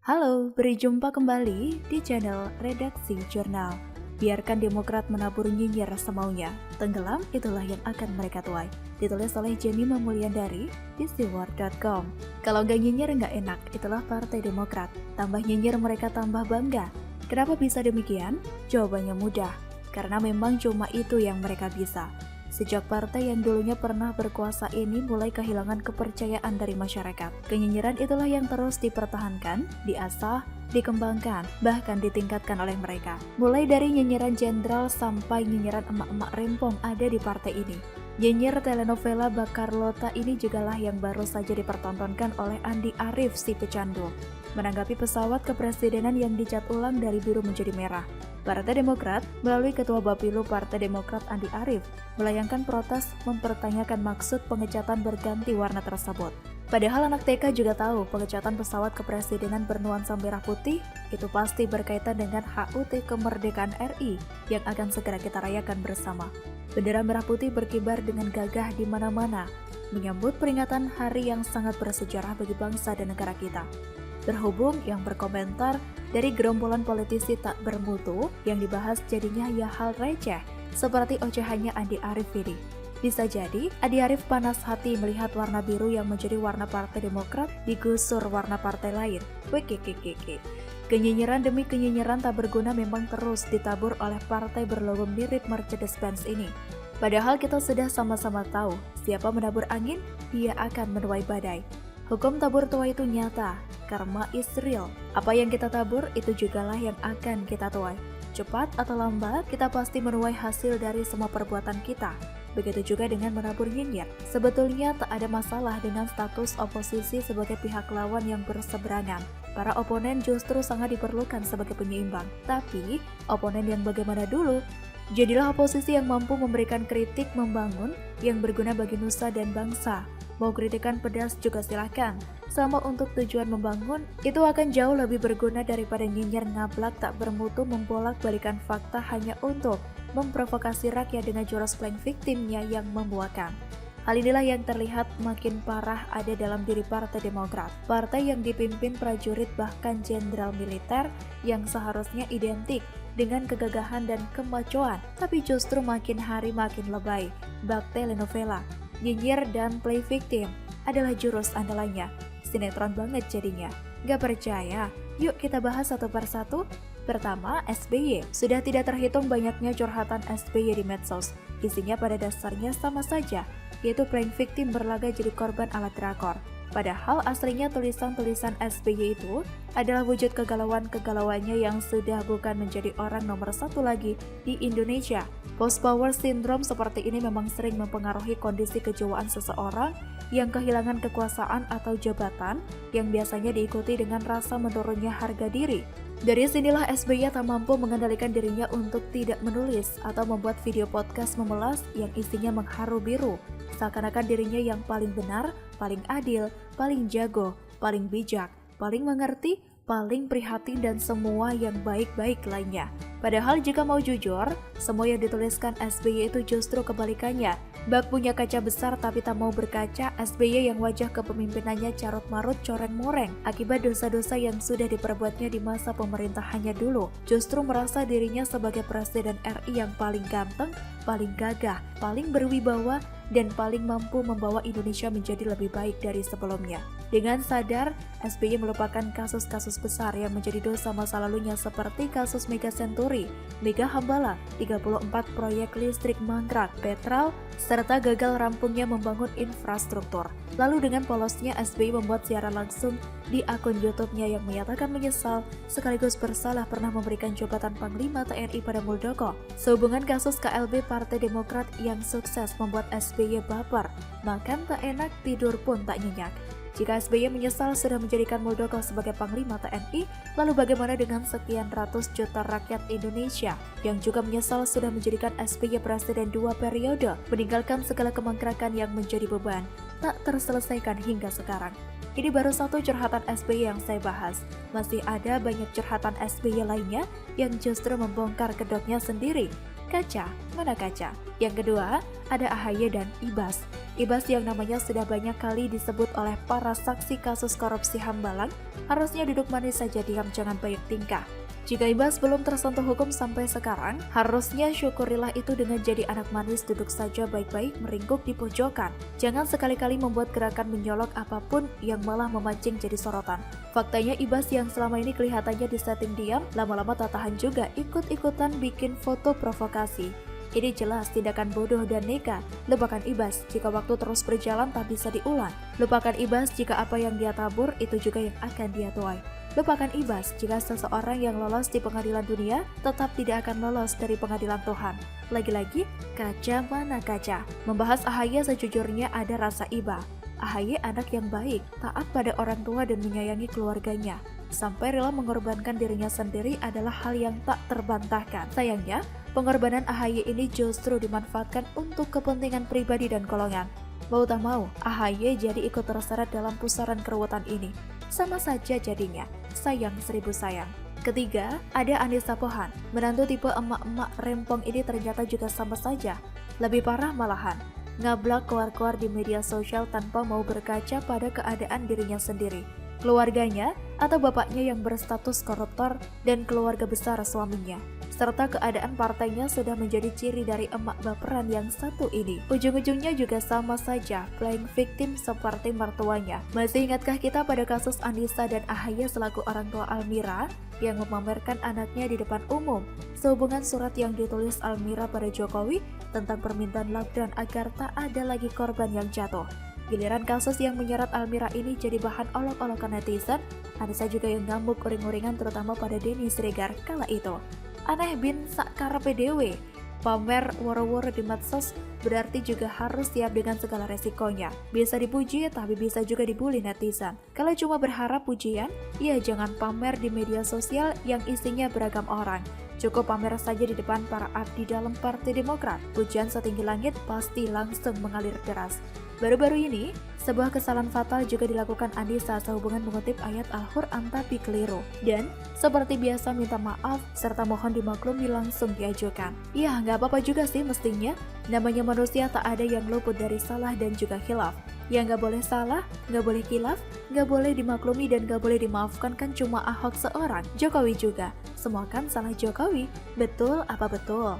Halo, berjumpa kembali di channel Redaksi Jurnal. Biarkan Demokrat menabur nyinyir semaunya, tenggelam itulah yang akan mereka tuai. Ditulis oleh Jemima Mulyandari di siwar.com. Kalau nggak nyinyir nggak enak, itulah Partai Demokrat. Tambah nyinyir mereka tambah bangga. Kenapa bisa demikian? Jawabannya mudah, karena memang cuma itu yang mereka bisa. Sejak partai yang dulunya pernah berkuasa ini mulai kehilangan kepercayaan dari masyarakat. Kenyinyiran itulah yang terus dipertahankan, diasah, dikembangkan, bahkan ditingkatkan oleh mereka. Mulai dari nyinyiran jenderal sampai nyinyiran emak-emak rempong ada di partai ini. Nyinyir telenovela Bakarlota ini jugalah yang baru saja dipertontonkan oleh Andi Arief si pecandu. Menanggapi pesawat kepresidenan yang dicat ulang dari biru menjadi merah, Partai Demokrat melalui Ketua Bapilu Partai Demokrat Andi Arief melayangkan protes mempertanyakan maksud pengecatan berganti warna tersebut. Padahal anak TK juga tahu pengecatan pesawat kepresidenan bernuansa merah putih itu pasti berkaitan dengan HUT kemerdekaan RI yang akan segera kita rayakan bersama. Bendera merah putih berkibar dengan gagah di mana-mana, menyambut peringatan hari yang sangat bersejarah bagi bangsa dan negara kita. Berhubung yang berkomentar dari gerombolan politisi tak bermutu yang dibahas jadinya ya hal receh seperti ocehannya Andi Arief ini. Bisa jadi Andi Arief panas hati melihat warna biru yang menjadi warna Partai Demokrat digusur warna partai lain. Wekekekeke. Kenyinyiran demi kenyinyiran tak berguna memang terus ditabur oleh partai berlogo mirip Mercedes-Benz ini. Padahal kita sudah sama-sama tahu siapa menabur angin, dia akan menuai badai. Hukum tabur tuai itu nyata, karma is real. Apa yang kita tabur itu jugalah yang akan kita tuai. Cepat atau lambat, kita pasti menuai hasil dari semua perbuatan kita. Begitu juga dengan menabur nyinyir. Sebetulnya tak ada masalah dengan status oposisi sebagai pihak lawan yang berseberangan. Para oponen justru sangat diperlukan sebagai penyeimbang. Tapi, oponen yang bagaimana dulu? Jadilah oposisi yang mampu memberikan kritik membangun yang berguna bagi nusa dan bangsa. Mau kritikan pedas juga silahkan. Sama untuk tujuan membangun, itu akan jauh lebih berguna daripada nyinyir ngablak tak bermutu membolak-balikan fakta hanya untuk memprovokasi rakyat dengan jurus playing victimnya yang membuahkan. Hal inilah yang terlihat makin parah ada dalam diri Partai Demokrat. Partai yang dipimpin prajurit bahkan jenderal militer yang seharusnya identik dengan kegagahan dan kemacoan, tapi justru makin hari makin lebay. Bak telenovela, nyinyir dan play victim adalah jurus andalannya. Sinetron banget jadinya. Gak percaya? Yuk kita bahas satu persatu. Pertama, SBY. Sudah tidak terhitung banyaknya curhatan SBY di medsos. Isinya pada dasarnya sama saja, yaitu playing victim berlaga jadi korban ala drakor. Padahal aslinya tulisan-tulisan SBY itu adalah wujud kegalauan-kegalauannya yang sudah bukan menjadi orang nomor satu lagi di Indonesia. Post-power syndrome seperti ini memang sering mempengaruhi kondisi kejiwaan seseorang yang kehilangan kekuasaan atau jabatan yang biasanya diikuti dengan rasa menurunnya harga diri. Dari sinilah SBY tak mampu mengendalikan dirinya untuk tidak menulis atau membuat video podcast memelas yang isinya mengharu biru. Seakan-akan dirinya yang paling benar, paling adil, paling jago, paling bijak, paling mengerti, paling prihatin dan semua yang baik-baik lainnya. Padahal jika mau jujur, semua yang dituliskan SBY itu justru kebalikannya. Bak punya kaca besar tapi tak mau berkaca, SBY yang wajah kepemimpinannya carut-marut coreng-moreng akibat dosa-dosa yang sudah diperbuatnya di masa pemerintahannya dulu. Justru merasa dirinya sebagai presiden RI yang paling ganteng, paling gagah, paling berwibawa, dan paling mampu membawa Indonesia menjadi lebih baik dari sebelumnya. Dengan sadar, SBY melupakan kasus-kasus besar yang menjadi dosa masa lalunya seperti kasus Mega Senturi, Mega Hambala, 34 proyek listrik mangkrak, Petral, serta gagal rampungnya membangun infrastruktur. Lalu dengan polosnya SBY membuat siaran langsung di akun YouTube-nya yang menyatakan menyesal sekaligus bersalah pernah memberikan jabatan Panglima TNI pada Muldoko. Sehubungan kasus KLB Partai Demokrat yang sukses membuat SBY baper, makan tak enak, tidur pun tak nyenyak. Jika SBY menyesal sudah menjadikan Muldoko sebagai Panglima TNI, lalu bagaimana dengan sekian ratus juta rakyat Indonesia yang juga menyesal sudah menjadikan SBY Presiden 2 periode, meninggalkan segala kemangkrakan yang menjadi beban, tak terselesaikan hingga sekarang. Ini baru satu curhatan SBY yang saya bahas. Masih ada banyak curhatan SBY lainnya yang justru membongkar kedoknya sendiri. Kaca, mana kaca? Yang kedua, ada AHY dan Ibas. Ibas yang namanya sudah banyak kali disebut oleh para saksi kasus korupsi Hambalang, harusnya duduk manis saja diam, jangan banyak tingkah. Jika Ibas belum tersentuh hukum sampai sekarang, harusnya syukurilah itu dengan jadi anak manis, duduk saja baik-baik meringkuk di pojokan. Jangan sekali-kali membuat gerakan menyolok apapun yang malah memancing jadi sorotan. Faktanya Ibas yang selama ini kelihatannya disetting diam, lama-lama tak tahan juga ikut-ikutan bikin foto provokasi. Ini jelas tindakan bodoh dan neka. Lupakan Ibas jika waktu terus berjalan tak bisa diulang. Lupakan Ibas jika apa yang dia tabur itu juga yang akan dia tuai. Lupakan Ibas jika seseorang yang lolos di pengadilan dunia tetap tidak akan lolos dari pengadilan Tuhan. Lagi-lagi, kaca mana kaca? Membahas AHY sejujurnya ada rasa iba. AHY anak yang baik, taat pada orang tua dan menyayangi keluarganya. Sampai rela mengorbankan dirinya sendiri adalah hal yang tak terbantahkan. Sayangnya, pengorbanan AHY ini justru dimanfaatkan untuk kepentingan pribadi dan golongan. Mau tak mau, AHY jadi ikut terseret dalam pusaran keruwetan ini. Sama saja jadinya, sayang seribu sayang. Ketiga, ada Anissa Pohan. Menantu tipe emak-emak rempong ini ternyata juga sama saja. Lebih parah malahan, ngablak keluar-keluar di media sosial tanpa mau berkaca pada keadaan dirinya sendiri, keluarganya, atau bapaknya yang berstatus koruptor dan keluarga besar suaminya, serta keadaan partainya sudah menjadi ciri dari emak baperan yang satu ini. Ujung-ujungnya juga sama saja, playing victim seperti mertuanya. Masih ingatkah kita pada kasus Anissa dan AHY selaku orang tua Almira yang memamerkan anaknya di depan umum? Sehubungan surat yang ditulis Almira pada Jokowi tentang permintaan lockdown agar tak ada lagi korban yang jatuh. Giliran kasus yang menyeret Almira ini jadi bahan olok-olokan netizen, Anissa juga yang ngamuk uring-uringan terutama pada Denny Siregar kala itu. Aneh bin sakkarepe dewe, pamer woro-woro di medsos berarti juga harus siap dengan segala resikonya. Bisa dipuji tapi bisa juga dibully netizen. Kalau cuma berharap pujian, ya jangan pamer di media sosial yang isinya beragam orang. Cukup pamer saja di depan para abdi dalam Partai Demokrat. Pujian setinggi langit pasti langsung mengalir deras. Baru-baru ini, sebuah kesalahan fatal juga dilakukan Anissa sehubungan mengutip ayat Al-Quran tapi keliru. Dan seperti biasa minta maaf serta mohon dimaklumi langsung diajukan. Ya nggak apa-apa juga sih mestinya. Namanya manusia tak ada yang luput dari salah dan juga khilaf. Yang nggak boleh salah, nggak boleh khilaf, nggak boleh dimaklumi dan nggak boleh dimaafkan kan cuma Ahok seorang. Jokowi juga. Semua kan salah Jokowi. Betul apa betul?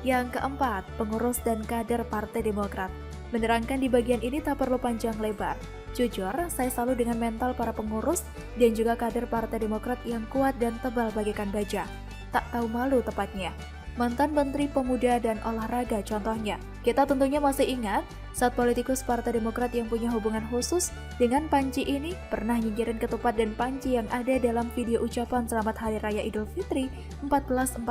Yang keempat, pengurus dan kader Partai Demokrat. Menerangkan di bagian ini tak perlu panjang lebar. Jujur, saya salut dengan mental para pengurus dan juga kader Partai Demokrat yang kuat dan tebal bagaikan baja. Tak tahu malu tepatnya. Mantan Menteri Pemuda dan Olahraga contohnya. Kita tentunya masih ingat saat politikus Partai Demokrat yang punya hubungan khusus dengan Panji ini pernah nyingkirin ketupat dan panci yang ada dalam video ucapan Selamat Hari Raya Idul Fitri 1441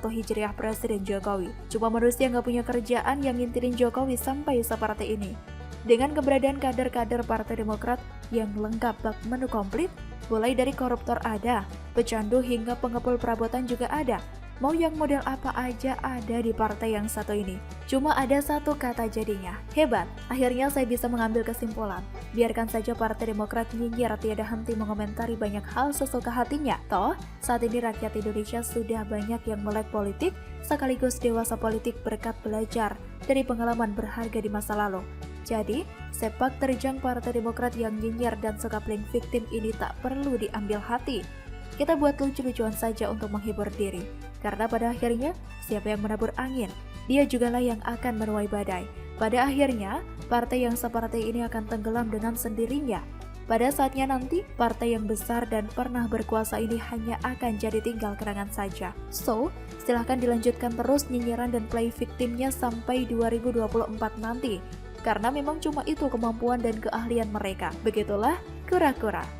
Hijriah Presiden Jokowi. Cuma manusia nggak punya kerjaan yang ngintilin Jokowi sampai seperti ini. Dengan keberadaan kader-kader Partai Demokrat yang lengkap bak menu komplit, mulai dari koruptor ada, pecandu hingga pengepul perabotan juga ada. Mau yang model apa aja ada di partai yang satu ini. Cuma ada satu kata jadinya, hebat. Akhirnya saya bisa mengambil kesimpulan. Biarkan saja Partai Demokrat nyinyir tiada henti mengomentari banyak hal sesuka hatinya. Toh, saat ini rakyat Indonesia sudah banyak yang melek politik, sekaligus dewasa politik berkat belajar dari pengalaman berharga di masa lalu. Jadi, sepak terjang Partai Demokrat yang nyinyir dan suka playing victim ini tak perlu diambil hati. Kita buat lucu-lucuan saja untuk menghibur diri. Karena pada akhirnya, siapa yang menabur angin, dia jugalah yang akan menuai badai. Pada akhirnya, partai yang seperti ini akan tenggelam dengan sendirinya. Pada saatnya nanti, partai yang besar dan pernah berkuasa ini hanya akan jadi tinggal kenangan saja. So, silahkan dilanjutkan terus nyinyiran dan play victimnya sampai 2024 nanti. Karena memang cuma itu kemampuan dan keahlian mereka. Begitulah kura-kura.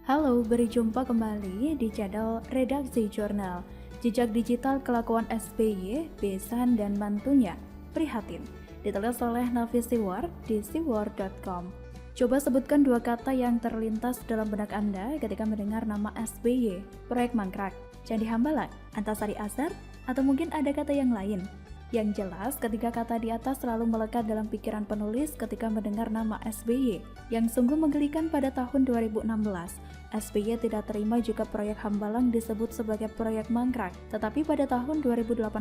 Halo, berjumpa kembali di channel Redaksi Jurnal. Jejak digital kelakuan SBY, besan dan mantunya prihatin. Ditulis oleh Nafis Siwar di siwar.com. Coba sebutkan dua kata yang terlintas dalam benak Anda ketika mendengar nama SBY, proyek mangkrak, Candi Hambalang, Antasari Azhar, atau mungkin ada kata yang lain. Yang jelas, ketiga kata di atas selalu melekat dalam pikiran penulis ketika mendengar nama SBY, yang sungguh menggelikan pada tahun 2016. SBY tidak terima jika proyek Hambalang disebut sebagai proyek mangkrak, tetapi pada tahun 2018,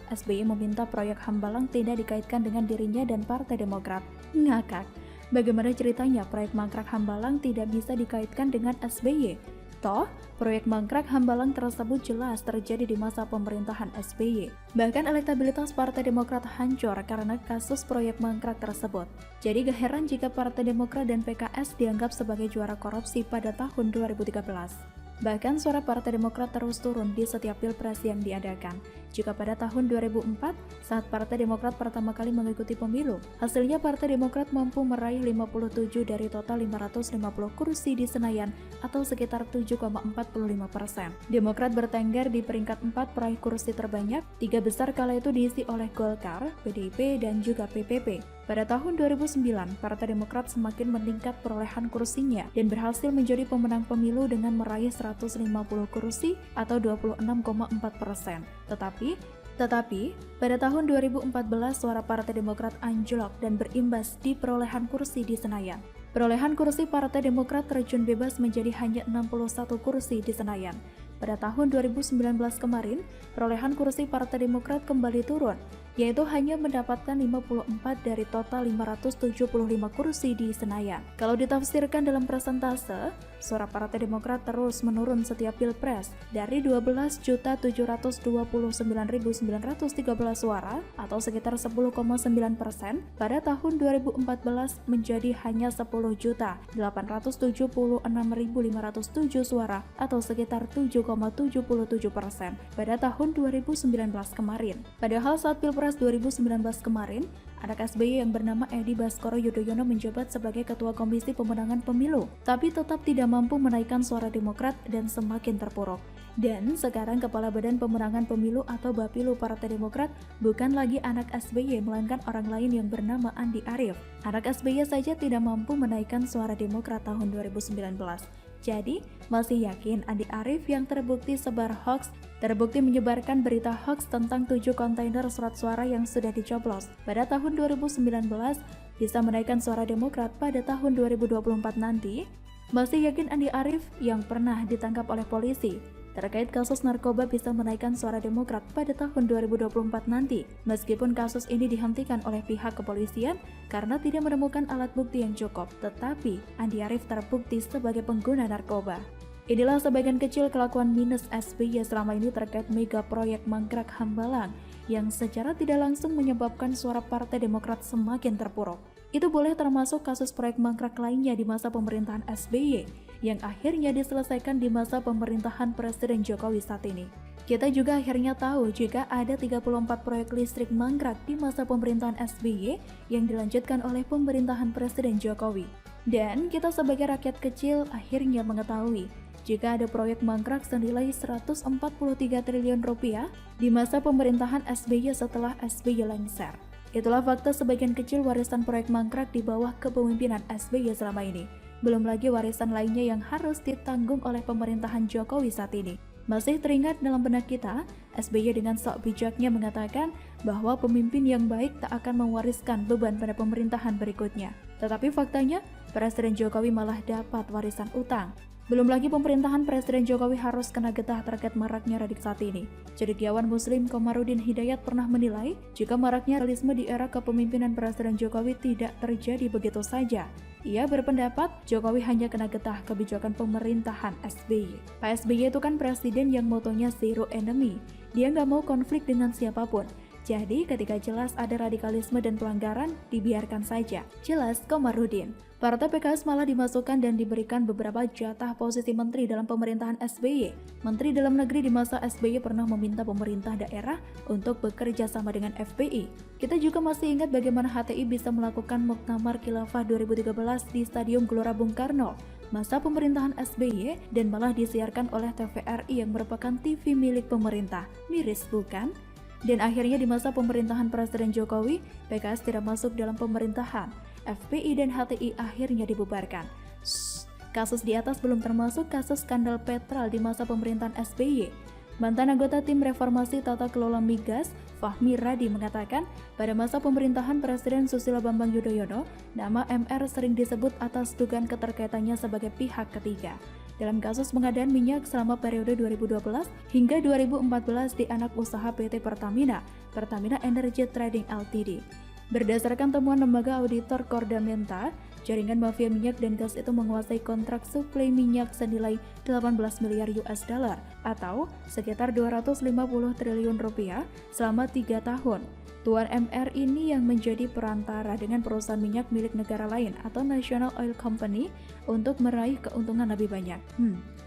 SBY meminta proyek Hambalang tidak dikaitkan dengan dirinya dan Partai Demokrat. Ngakak. Bagaimana ceritanya proyek mangkrak Hambalang tidak bisa dikaitkan dengan SBY? Toh, proyek mangkrak Hambalang tersebut jelas terjadi di masa pemerintahan SBY. Bahkan elektabilitas Partai Demokrat hancur karena kasus proyek mangkrak tersebut. Jadi gak heran jika Partai Demokrat dan PKS dianggap sebagai juara korupsi pada tahun 2013. Bahkan suara Partai Demokrat terus turun di setiap pilpres yang diadakan. Jika pada tahun 2004, saat Partai Demokrat pertama kali mengikuti pemilu, hasilnya Partai Demokrat mampu meraih 57 dari total 550 kursi di Senayan atau sekitar 7,45%. Demokrat bertengger di peringkat 4 peraih kursi terbanyak, 3 besar kala itu diisi oleh Golkar, PDIP, dan juga PPP. Pada tahun 2009, Partai Demokrat semakin meningkat perolehan kursinya dan berhasil menjadi pemenang pemilu dengan meraih 150 kursi atau 26,4%. Tetapi, pada tahun 2014 suara Partai Demokrat anjlok dan berimbas di perolehan kursi di Senayan. Perolehan kursi Partai Demokrat terjun bebas menjadi hanya 61 kursi di Senayan. Pada tahun 2019 kemarin, perolehan kursi Partai Demokrat kembali turun, yaitu hanya mendapatkan 54 dari total 575 kursi di Senayan. Kalau ditafsirkan dalam persentase, suara Partai Demokrat terus menurun setiap pilpres dari 12.729.913 suara atau sekitar 10,9% pada tahun 2014 menjadi hanya 10.876.507 suara atau sekitar 7,77% pada tahun 2019 kemarin. Padahal saat Pilpres 2019 kemarin, anak SBY yang bernama Edi Baskoro Yudhoyono menjabat sebagai Ketua Komisi Pemenangan Pemilu, tapi tetap tidak mampu menaikkan suara Demokrat dan semakin terpuruk. Dan sekarang Kepala Badan Pemenangan Pemilu atau Bapilu Partai Demokrat bukan lagi anak SBY, melainkan orang lain yang bernama Andi Arief. Anak SBY saja tidak mampu menaikkan suara Demokrat tahun 2019. Jadi, masih yakin Andi Arief yang terbukti sebar hoax, terbukti menyebarkan berita hoax tentang 7 kontainer surat suara yang sudah dicoblos pada tahun 2019 bisa menaikkan suara Demokrat pada tahun 2024 nanti? Masih yakin Andi Arief yang pernah ditangkap oleh polisi terkait kasus narkoba bisa menaikkan suara Demokrat pada tahun 2024 nanti, meskipun kasus ini dihentikan oleh pihak kepolisian karena tidak menemukan alat bukti yang cukup, tetapi Andi Arief terbukti sebagai pengguna narkoba. Inilah sebagian kecil kelakuan minus SBY selama ini terkait mega proyek mangkrak Hambalang yang secara tidak langsung menyebabkan suara Partai Demokrat semakin terpuruk. Itu boleh termasuk kasus proyek mangkrak lainnya di masa pemerintahan SBY yang akhirnya diselesaikan di masa pemerintahan Presiden Jokowi saat ini. Kita juga akhirnya tahu jika ada 34 proyek listrik mangkrak di masa pemerintahan SBY yang dilanjutkan oleh pemerintahan Presiden Jokowi. Dan kita sebagai rakyat kecil akhirnya mengetahui jika ada proyek mangkrak senilai 143 triliun rupiah di masa pemerintahan SBY setelah SBY lengser. Itulah fakta sebagian kecil warisan proyek mangkrak di bawah kepemimpinan SBY selama ini. Belum lagi warisan lainnya yang harus ditanggung oleh pemerintahan Jokowi saat ini. Masih teringat dalam benak kita, SBY dengan sok bijaknya mengatakan bahwa pemimpin yang baik tak akan mewariskan beban pada pemerintahan berikutnya. Tetapi faktanya, Presiden Jokowi malah dapat warisan utang. Belum lagi pemerintahan Presiden Jokowi harus kena getah terkait maraknya radik saat ini. Cendekiawan Muslim Komarudin Hidayat pernah menilai jika maraknya realisme di era kepemimpinan Presiden Jokowi tidak terjadi begitu saja. Ia berpendapat Jokowi hanya kena getah kebijakan pemerintahan SBY. Pak SBY itu kan presiden yang motonya zero enemy. Dia nggak mau konflik dengan siapapun. Jadi ketika jelas ada radikalisme dan pelanggaran, dibiarkan saja. Jelas Komarudin. Partai PKS malah dimasukkan dan diberikan beberapa jatah posisi menteri dalam pemerintahan SBY. Menteri Dalam Negeri di masa SBY pernah meminta pemerintah daerah untuk bekerja sama dengan FPI. Kita juga masih ingat bagaimana HTI bisa melakukan Muktamar Khilafah 2013 di Stadion Gelora Bung Karno masa pemerintahan SBY dan malah disiarkan oleh TVRI yang merupakan TV milik pemerintah. Miris bukan? Dan akhirnya di masa pemerintahan Presiden Jokowi, PKS tidak masuk dalam pemerintahan. FPI dan HTI akhirnya dibubarkan. Kasus di atas belum termasuk kasus skandal Petral di masa pemerintahan SBY. Mantan anggota tim reformasi tata kelola migas, Fahmi Radi mengatakan, pada masa pemerintahan Presiden Susilo Bambang Yudhoyono, nama MR sering disebut atas dugaan keterkaitannya sebagai pihak ketiga dalam kasus pengadaan minyak selama periode 2012 hingga 2014 di anak usaha PT Pertamina, Pertamina Energy Trading Ltd. Berdasarkan temuan lembaga auditor Kordamenta, jaringan mafia minyak dan gas itu menguasai kontrak suplai minyak senilai 18 miliar US dollar atau sekitar 250 triliun rupiah selama 3 tahun. Tuan MR ini yang menjadi perantara dengan perusahaan minyak milik negara lain atau National Oil Company untuk meraih keuntungan lebih banyak.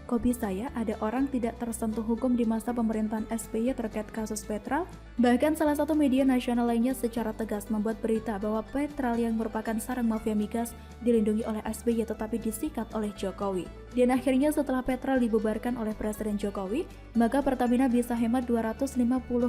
Kok bisa ya ada orang tidak tersentuh hukum di masa pemerintahan SBY terkait kasus Petral? Bahkan salah satu media nasional lainnya secara tegas membuat berita bahwa Petral yang merupakan sarang mafia migas dilindungi oleh SBY tetapi disikat oleh Jokowi. Dan akhirnya setelah Petral dibubarkan oleh Presiden Jokowi, maka Pertamina bisa hemat 250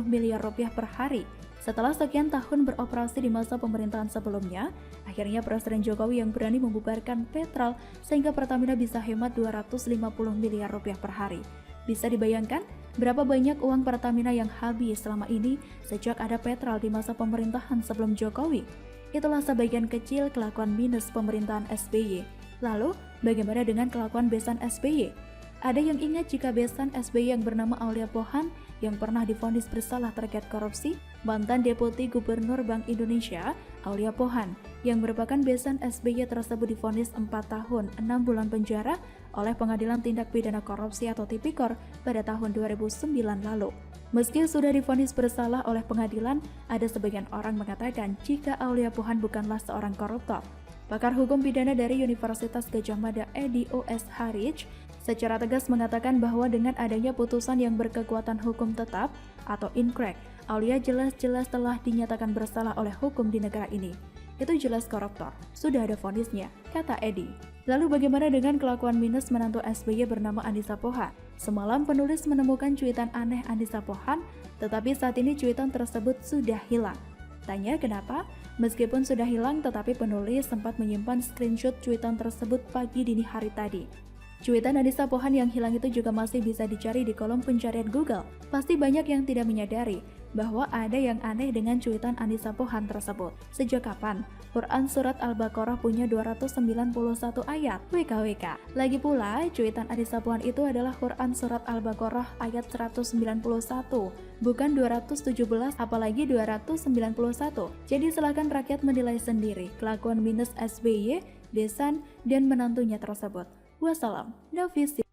miliar rupiah per hari. Setelah sekian tahun beroperasi di masa pemerintahan sebelumnya, akhirnya Presiden Jokowi yang berani membubarkan Petral sehingga Pertamina bisa hemat 250 miliar rupiah per hari. Bisa dibayangkan berapa banyak uang Pertamina yang habis selama ini sejak ada Petral di masa pemerintahan sebelum Jokowi? Itulah sebagian kecil kelakuan minus pemerintahan SBY. Lalu, bagaimana dengan kelakuan besan SBY? Ada yang ingat jika besan SBY yang bernama Aulia Pohan yang pernah divonis bersalah terkait korupsi? Mantan Deputi Gubernur Bank Indonesia, Aulia Pohan, yang merupakan besan SBY tersebut divonis 4 tahun 6 bulan penjara oleh Pengadilan Tindak Pidana Korupsi atau Tipikor pada tahun 2009 lalu. Meski sudah divonis bersalah oleh pengadilan, ada sebagian orang mengatakan jika Aulia Pohan bukanlah seorang koruptor. Pakar hukum pidana dari Universitas Gadjah Mada Edi O.S. Harij secara tegas mengatakan bahwa dengan adanya putusan yang berkekuatan hukum tetap atau inkrek, Aulia jelas-jelas telah dinyatakan bersalah oleh hukum di negara ini. Itu jelas koruptor, sudah ada vonisnya, kata Edi. Lalu bagaimana dengan kelakuan minus menantu SBY bernama Andisa Pohan? Semalam penulis menemukan cuitan aneh Andisa Pohan, tetapi saat ini cuitan tersebut sudah hilang. Tanya kenapa? Meskipun sudah hilang, tetapi penulis sempat menyimpan screenshot cuitan tersebut pagi dini hari tadi. Cuitan Andisa Pohan yang hilang itu juga masih bisa dicari di kolom pencarian Google. Pasti banyak yang tidak menyadari bahwa ada yang aneh dengan cuitan Andisa Pohan tersebut. Sejak kapan Quran Surat Al-Baqarah punya 291 ayat? WKWK. Lagi pula, cuitan Andisa Pohan itu adalah Quran Surat Al-Baqarah ayat 191, bukan 217 apalagi 291. Jadi silakan rakyat menilai sendiri kelakuan minus SBY, besan, dan menantunya tersebut. Wassalam, no visi.